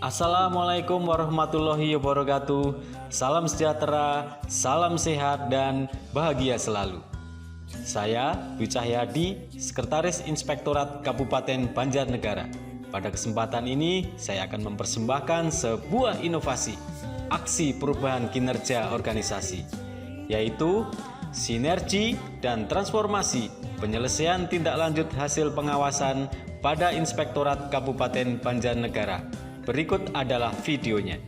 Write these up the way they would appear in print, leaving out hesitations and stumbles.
Assalamualaikum warahmatullahi wabarakatuh. Salam sejahtera, salam sehat, dan bahagia selalu. Saya Dwi Cahyadi, Sekretaris Inspektorat Kabupaten Banjarnegara. Pada kesempatan ini, saya akan mempersembahkan sebuah inovasi, aksi perubahan kinerja organisasi, yaitu sinergi dan transformasi penyelesaian tindak lanjut hasil pengawasan pada Inspektorat Kabupaten Banjarnegara. Berikut adalah videonya.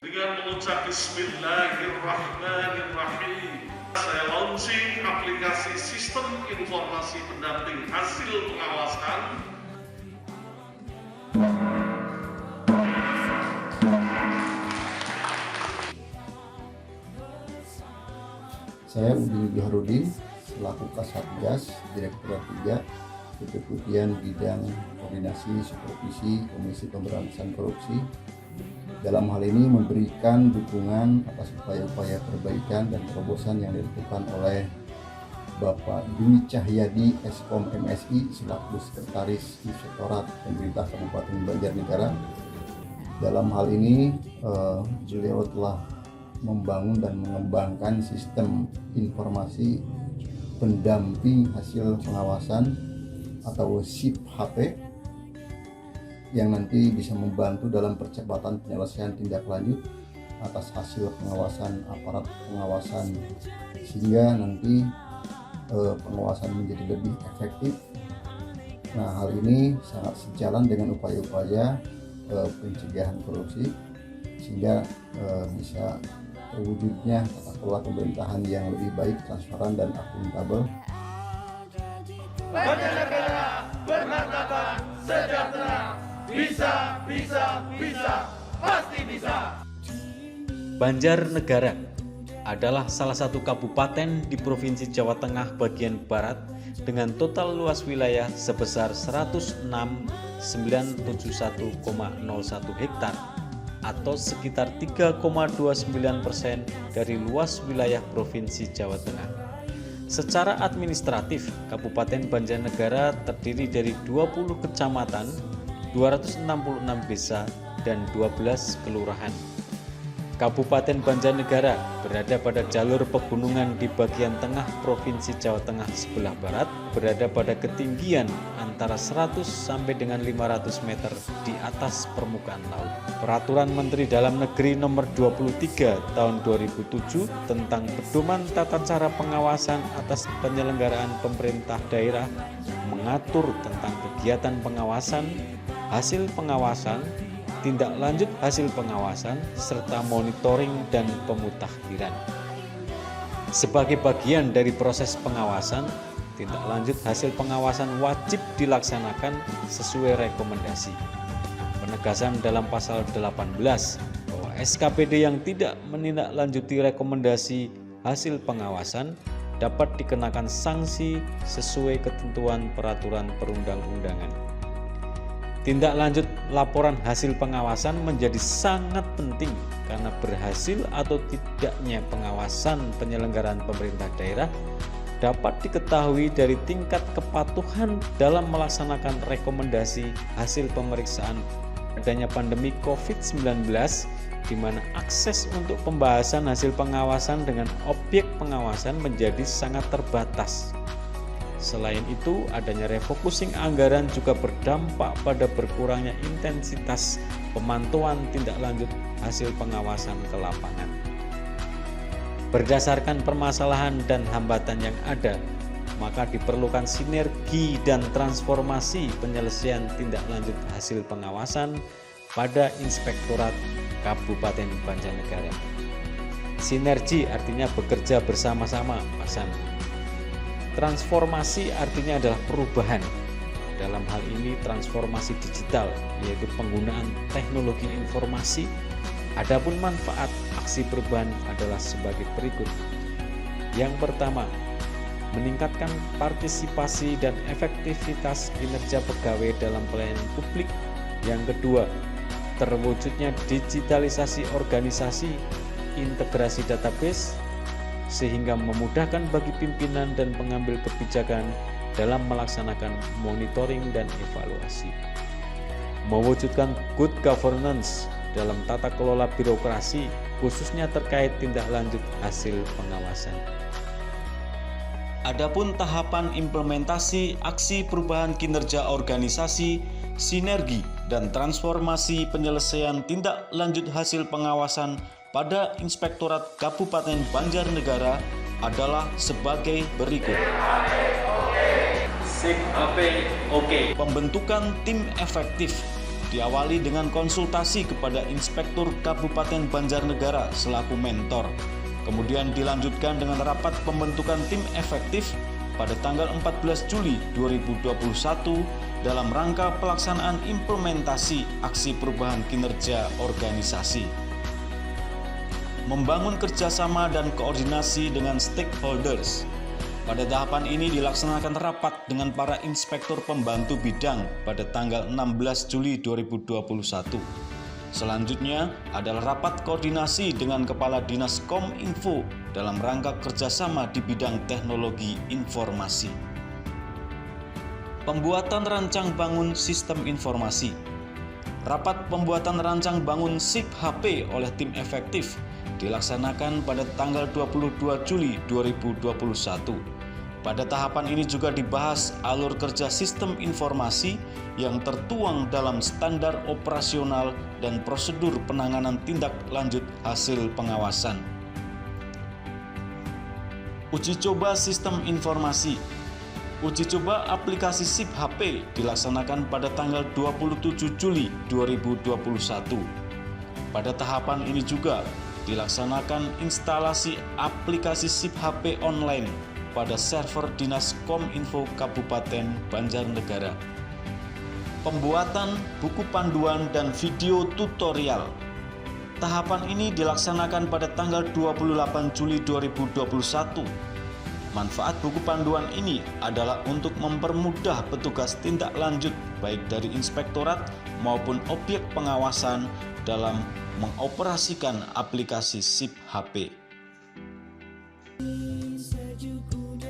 Dengan mengucap Bismillahirrahmanirrahim, saya launching aplikasi Sistem Informasi Pendamping Hasil Pengawasan. Saya Udin Joharudin selaku Kasatgas Direktorat 3 Kedeputian Bidang Koordinasi Supervisi Komisi Pemberantasan Korupsi. Dalam hal ini memberikan dukungan atas upaya-upaya perbaikan dan terobosan yang dilakukan oleh Bapak Dwi Cahyadi Eskom MSI selaku Sekretaris Inspektorat Pemerintah Kabupaten Banjarnegara. Dalam hal ini beliau telah membangun dan mengembangkan sistem informasi pendamping hasil pengawasan atau SIP-HP yang nanti bisa membantu dalam percepatan penyelesaian tindak lanjut atas hasil pengawasan aparat pengawasan, sehingga nanti pengawasan menjadi lebih efektif. Nah, hal ini sangat sejalan dengan upaya-upaya pencegahan korupsi, sehingga bisa terwujudnya tata kelola pemerintahan yang lebih baik, transparan, dan akuntabel. Banjarnegara bermartabat, sejahtera, bisa, pasti bisa. Banjarnegara adalah salah satu kabupaten di Provinsi Jawa Tengah bagian Barat dengan total luas wilayah sebesar 106.971,01 hektar atau sekitar 3,29% dari luas wilayah Provinsi Jawa Tengah. Secara administratif, Kabupaten Banjarnegara terdiri dari 20 kecamatan, 266 desa, dan 12 kelurahan. Kabupaten Banjarnegara berada pada jalur pegunungan di bagian tengah Provinsi Jawa Tengah sebelah barat, berada pada ketinggian antara 100 sampai dengan 500 meter di atas permukaan laut. Peraturan Menteri Dalam Negeri Nomor 23 Tahun 2007 tentang pedoman tata cara pengawasan atas penyelenggaraan pemerintah daerah mengatur tentang kegiatan pengawasan, hasil pengawasan, tindak lanjut hasil pengawasan, serta monitoring dan pemutakhiran. Sebagai bagian dari proses pengawasan, tindak lanjut hasil pengawasan wajib dilaksanakan sesuai rekomendasi. Penegasan dalam pasal 18 bahwa SKPD yang tidak menindaklanjuti rekomendasi hasil pengawasan dapat dikenakan sanksi sesuai ketentuan peraturan perundang-undangan. Tindak lanjut laporan hasil pengawasan menjadi sangat penting karena berhasil atau tidaknya pengawasan penyelenggaraan pemerintah daerah dapat diketahui dari tingkat kepatuhan dalam melaksanakan rekomendasi hasil pemeriksaan. Adanya pandemi COVID-19 di mana akses untuk pembahasan hasil pengawasan dengan objek pengawasan menjadi sangat terbatas. Selain itu, adanya refocusing anggaran juga berdampak pada berkurangnya intensitas pemantauan tindak lanjut hasil pengawasan ke lapangan. Berdasarkan permasalahan dan hambatan yang ada, maka diperlukan sinergi dan transformasi penyelesaian tindak lanjut hasil pengawasan pada Inspektorat Kabupaten Banjarnegara. Sinergi artinya bekerja bersama-sama, Pak San. Transformasi artinya adalah perubahan. Dalam hal ini transformasi digital, yaitu penggunaan teknologi informasi. Adapun manfaat aksi perubahan adalah sebagai berikut. Yang pertama, meningkatkan partisipasi dan efektivitas kinerja pegawai dalam pelayanan publik. Yang kedua, terwujudnya digitalisasi organisasi, integrasi database, sehingga memudahkan bagi pimpinan dan pengambil kebijakan dalam melaksanakan monitoring dan evaluasi. Mewujudkan good governance dalam tata kelola birokrasi, khususnya terkait tindak lanjut hasil pengawasan. Adapun tahapan implementasi aksi perubahan kinerja organisasi, sinergi, dan transformasi penyelesaian tindak lanjut hasil pengawasan pada Inspektorat Kabupaten Banjarnegara adalah sebagai berikut. SIP HP oke. Pembentukan tim efektif diawali dengan konsultasi kepada Inspektur Kabupaten Banjarnegara selaku mentor. Kemudian dilanjutkan dengan rapat pembentukan tim efektif pada tanggal 14 Juli 2021 dalam rangka pelaksanaan implementasi aksi perubahan kinerja organisasi. Membangun kerjasama dan koordinasi dengan stakeholders. Pada tahapan ini dilaksanakan rapat dengan para inspektur pembantu bidang pada tanggal 16 Juli 2021. Selanjutnya adalah rapat koordinasi dengan Kepala Dinas Kominfo dalam rangka kerjasama di bidang teknologi informasi. Pembuatan rancang bangun sistem informasi. Rapat pembuatan rancang bangun SIP HP oleh tim efektif dilaksanakan pada tanggal 22 Juli 2021. Pada tahapan ini juga dibahas alur kerja sistem informasi yang tertuang dalam standar operasional dan prosedur penanganan tindak lanjut hasil pengawasan. Uji coba sistem informasi. Uji coba aplikasi SIP HP dilaksanakan pada tanggal 27 Juli 2021. Pada tahapan ini juga dilaksanakan instalasi aplikasi SIP HP online pada server Dinas Kominfo Kabupaten Banjarnegara. Pembuatan buku panduan dan video tutorial. Tahapan ini dilaksanakan pada tanggal 28 Juli 2021. Manfaat buku panduan ini adalah untuk mempermudah petugas tindak lanjut baik dari inspektorat maupun objek pengawasan dalam mengoperasikan aplikasi SIP HP.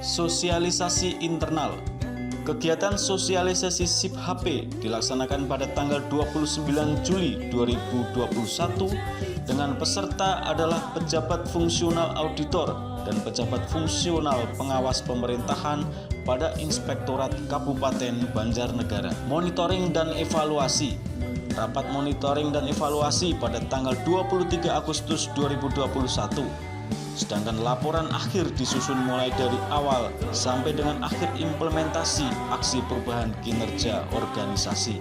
Sosialisasi internal. Kegiatan sosialisasi SIP HP dilaksanakan pada tanggal 29 Juli 2021 dengan peserta adalah pejabat fungsional auditor dan pejabat fungsional pengawas pemerintahan pada Inspektorat Kabupaten Banjarnegara. Monitoring dan evaluasi. Rapat monitoring dan evaluasi pada tanggal 23 Agustus 2021. Sedangkan laporan akhir disusun mulai dari awal sampai dengan akhir implementasi aksi perubahan kinerja organisasi.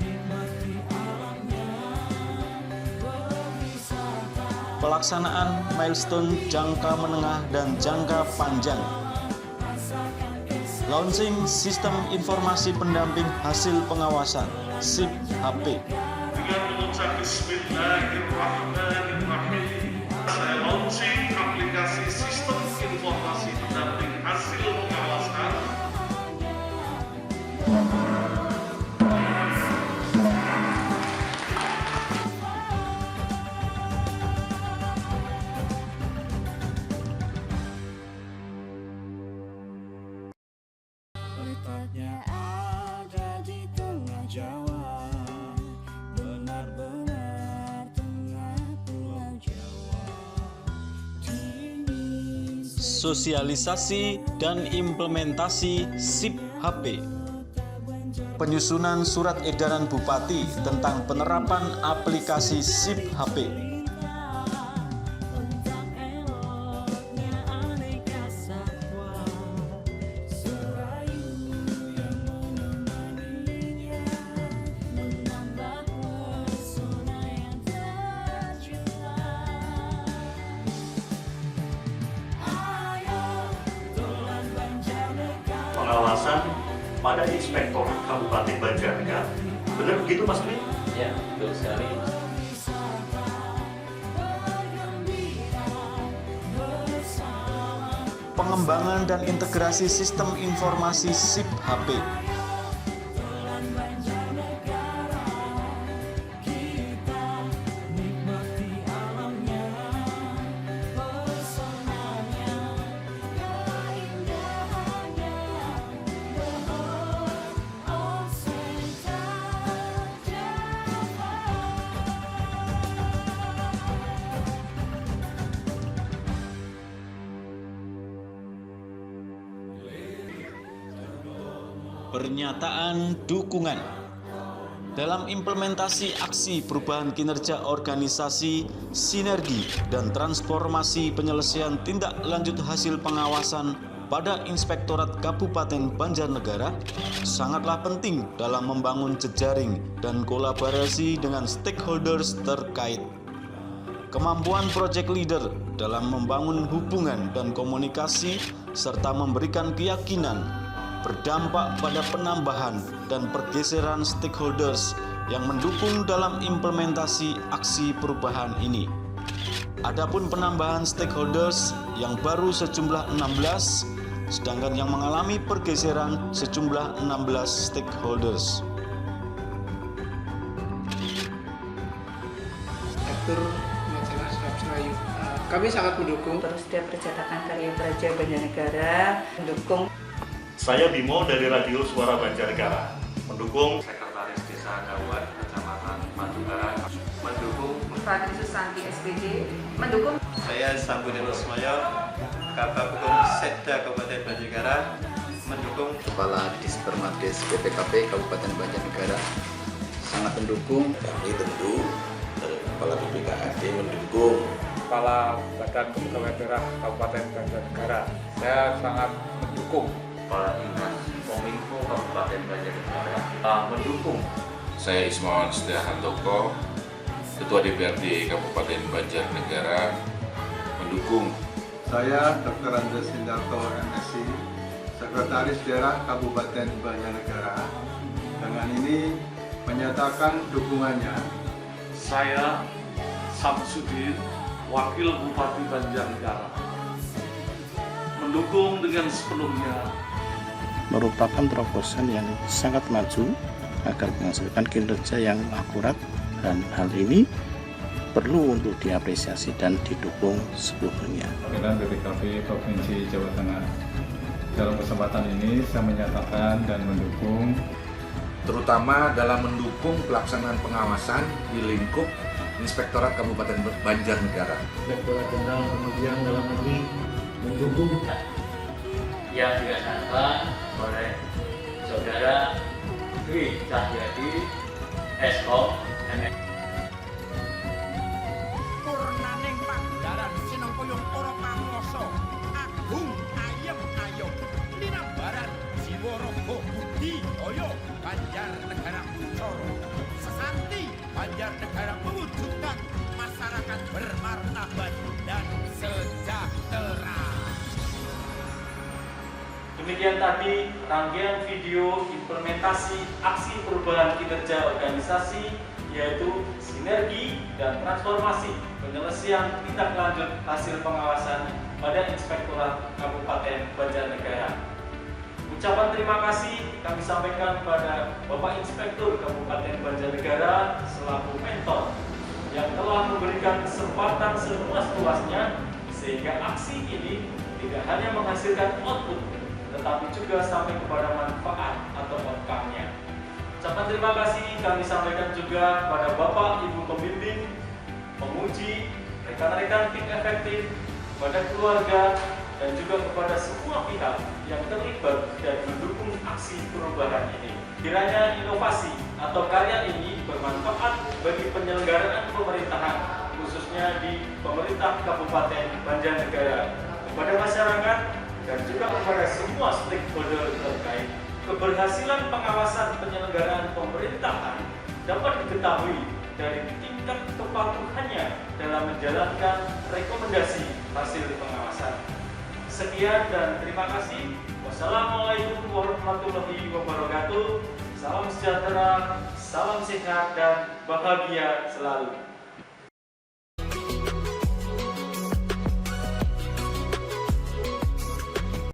Pelaksanaan milestone jangka menengah dan jangka panjang. Launching sistem informasi pendamping hasil pengawasan SIP HP. Dengan mengucap Bismillahirrahmanirrahim, saya launching aplikasi sistem informasi pendamping hasil pengawasan. Letaknya ada di tengah Jawa, benar-benar tengah pulau Jawa. Sosialisasi dan implementasi SIP HP. Penyusunan surat edaran Bupati tentang penerapan aplikasi SIP HP. Pengawasan pada Inspektor Kabupaten Banjarnegara. Benar begitu Mas Dwi? Ya, betul sekali Mas. Pengembangan dan integrasi sistem informasi SIP HP. Pernyataan dukungan dalam implementasi aksi perubahan kinerja organisasi, sinergi, dan transformasi penyelesaian tindak lanjut hasil pengawasan pada Inspektorat Kabupaten Banjarnegara sangatlah penting dalam membangun jejaring dan kolaborasi dengan stakeholders terkait. Kemampuan project leader dalam membangun hubungan dan komunikasi serta memberikan keyakinan berdampak pada penambahan dan pergeseran stakeholders yang mendukung dalam implementasi aksi perubahan ini. Adapun penambahan stakeholders yang baru sejumlah 16, sedangkan yang mengalami pergeseran sejumlah 16 stakeholders. Direktur majalah Surat Serayu. Kami sangat mendukung terus dia percetakan karya praja Banjarnegara, mendukung. Saya Bimo dari Radio Suara Banjarnegara, mendukung Sekretaris Desa Dawan, Kecamatan Madukara, mendukung Fadli Susanti SPD, mendukung. saya Sambudin Rosmaya, Kabak Hukum Setda Kabupaten Banjarnegara, mendukung Kepala Dispermades BPKP Kabupaten Banjarnegara, sangat mendukung. Kami tentu dari Kepala BPKAD mendukung. Kepala Badan Kepegawaian Daerah Kabupaten Banjarnegara, saya sangat mendukung. Kepala Dinas Kominfo Kabupaten Banjarnegara, mendukung. Saya Ismawan Setia Handoko, Ketua DPRD Kabupaten Banjarnegara, mendukung. Saya Dr. Andes Sindarto MSc, Sekretaris Daerah Kabupaten Banjarnegara, dengan ini menyatakan dukungannya. Saya Samsudin, Wakil Bupati Banjarnegara, mendukung dengan sepenuhnya. Merupakan terobosan yang sangat maju agar menghasilkan kinerja yang akurat, dan hal ini perlu untuk diapresiasi dan didukung sepenuhnya. Pimpinan BPKP Provinsi Jawa Tengah, dalam kesempatan ini saya menyatakan dan mendukung, Terutama dalam mendukung pelaksanaan pengawasan di lingkup Inspektorat Kabupaten Banjarnegara. Direktorat Jenderal Kementerian Dalam Negeri mendukung yang dilaksanakan oleh Saudara Dwi Cahyadi, SO, MS. Purnaning pagdaran sinengkuyung para panguwasa, agung ayem ayem, linambaran jiwa raga budi daya Banjarnegara Ucara. Sesanti Banjarnegara mewujudkan masyarakat bermartabat dan sejahtera. Demikian tadi rangkaian video implementasi aksi perubahan kinerja organisasi, yaitu sinergi dan transformasi penyelesaian tindak lanjut hasil pengawasan pada Inspektorat Kabupaten Banjarnegara. Ucapan terima kasih kami sampaikan kepada Bapak Inspektur Kabupaten Banjarnegara selaku mentor yang telah memberikan kesempatan seluas-luasnya sehingga aksi ini tidak hanya menghasilkan output, tetapi juga sampai kepada manfaat atau outcome-nya. Ucapan terima kasih kami sampaikan juga kepada Bapak Ibu pembimbing, penguji, rekan-rekan tim efektif, kepada keluarga, dan juga kepada semua pihak yang terlibat dan mendukung aksi perubahan ini. Kiranya inovasi atau karya ini bermanfaat bagi penyelenggaraan pemerintahan, khususnya di pemerintah Kabupaten Banjarnegara, kepada masyarakat, dan juga kepada semua stakeholder terkait. Keberhasilan pengawasan penyelenggaraan pemerintahan dapat diketahui dari tingkat kepatuhannya dalam menjalankan rekomendasi hasil pengawasan. Sekian dan terima kasih. Wassalamualaikum warahmatullahi wabarakatuh. Salam sejahtera, salam sehat dan bahagia selalu.